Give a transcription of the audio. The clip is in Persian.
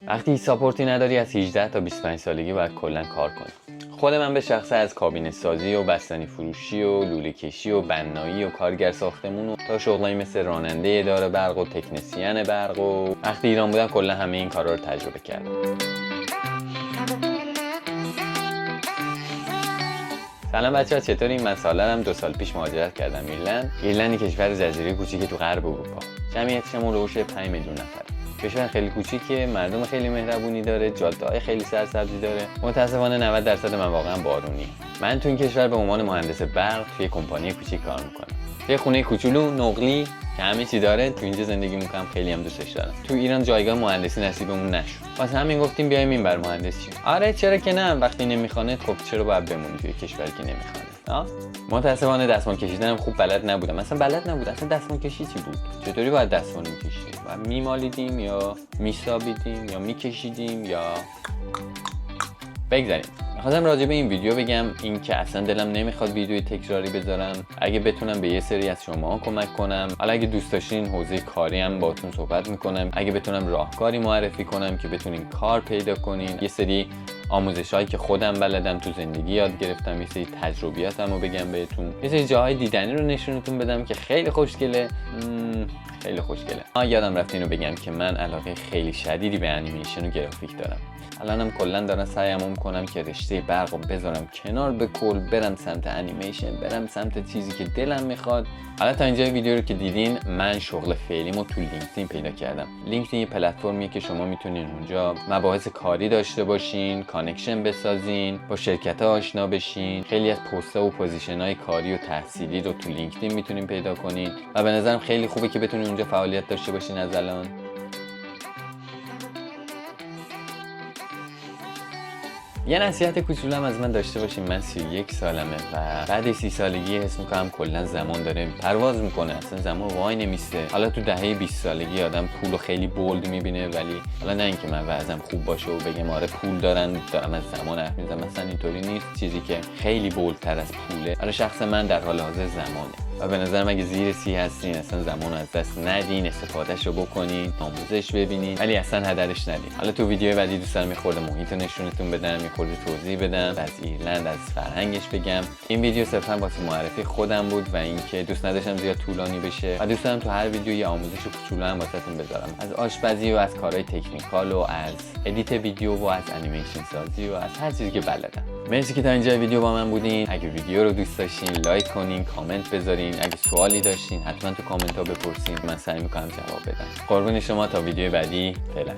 وقتی ساپورتی نداری از 18 تا 25 سالگی باید کلا کار کنی. خود من به شخصه از کابینه سازی و بستنی فروشی و لوله کشی و بنایی و کارگر ساختمون و تا شغلایی مثل راننده اداره برق و تکنسین برق و وقتی ایران بودم کلا همه این کارا رو تجربه کردم. سلام بچه‌ها، چطورین؟ من سالارم. 2 سال پیش مهاجرت کردم ایرلند کشور جزیره کوچیکی تو غرب اروپا. جمعیتشمون حدود 5 میلیون نفر. کشور خیلی کوچیکه، مردم خیلی مهربونی داره، جاده‌های خیلی سرسبزی داره. متأسفانه 90% مواقع واقعا من تو این کشور به عنوان مهندس برق توی کمپانی کوچیک کار میکنم. توی خونه کوچولو نقلی که همه چی داره، تو اینجا زندگی میکنم، خیلی هم دوستش دارم. تو ایران جایگاه مهندسی نصیبمون نشد. واسه همین گفتیم بیایم این بر مهندس شیم. آره چرا که نه، وقتی نمیخوانه خب چرا باید بمونی توی کشوری که نمیخوانه؟ متأسفانه دستمال کشیدنم خوب بلد نبودم. اصلا بلد نبودم. اصلا دستمال کشی چی بود؟ چطوری باید دستمال میکشید؟ و میمالیدیم یا میسابیدیم یا میکشیدیم یا بگذاریم. می‌خواستم راجع به این ویدیو بگم، این که اصلا دلم نمیخواد ویدیوی تکراری بذارم. اگه بتونم به یه سری از شما کمک کنم، حالا اگه دوست داشتین حوزه کاری هم باهاتون صحبت میکنم. اگه بتونم راهکاری معرفی کنم که بتونین کار پیدا کنین، یه سری آموزشایی که خودم بلدم تو زندگی یاد گرفتم، یه سری تجربیاتمو بگم بهتون، یه سری جاهای دیدنی رو نشونتون بدم که خیلی خوشگله. خیلی خوشگله. یادم رفت اینو بگم که من علاقه خیلی شدیدی به انیمیشن و گرافیک دارم. الانم کلا دارم سعیمو میکنم که رشته برقو بذارم کنار، به کل برم سمت انیمیشن، برم سمت چیزی که دلم میخواد. حالا تا اینجا ویدیو رو که دیدین، من شغل فعلیمو تو لینکدین پیدا کردم. لینکدین یه پلتفرمیه که شما میتونین اونجا مباحث کاری داشته باشین، کانکشن بسازین، با شرکت‌ها آشنا بشین. خیلی از پست‌ها و پوزیشن‌های کاری و تحصیلی رو تو لینکدین میتونین پیدا کنین و به نظرم خیلی خوبه که بتونین اونجا فعالیت داشته باشین از الان. یه نصیحت کوچولوام از من داشته باشین. من 31 سالمه و بعد 30 سالگی حس میکنم کلا زمان داره پرواز میکنه، اصلا زمان وای نمیسته. حالا تو دهه 20 سالگی آدم پول رو خیلی بولد میبینه، ولی حالا نه اینکه من وضعم خوب باشه و بگم آره پول دارم از زمان حرف میزنم، مثلا اینطوری نیست. چیزی که خیلی بولدتر از پوله، حالا شخص من در حال حاضر زمانه و به نظرم اگه زیر 30 هستین اصلا زمان از دست ندین، استفادهش رو بکنین، آموزش ببینین، ولی اصلا هدرش ندین. حالا تو ویدیو بعدی دوست دارم میخورده محیط نشونتون بدم، میخورده توضیح بدم از ایرلند، از فرهنگش بگم. این ویدیو صرفا واسه معرفی خودم بود و اینکه دوست نداشتم زیاد طولانی بشه و دوست دارم تو هر ویدیو یه آموزش کوچولو هم واسهتون بذارم، از آشپزی و از کارهای تکنیکال و از ادیت ویدیو و از انیمیشن سازی و از هر چیزی که بلدم. مرسی که تا اینجا ویدیو با من بودین. اگه ویدیو رو دوست داشتین لایک کنین، کامنت بذارین. اگه سوالی داشتین حتما تو کامنت ها بپرسین، من سعی میکنم جواب بدم. قربون شما، تا ویدیو بعدی. فعلا.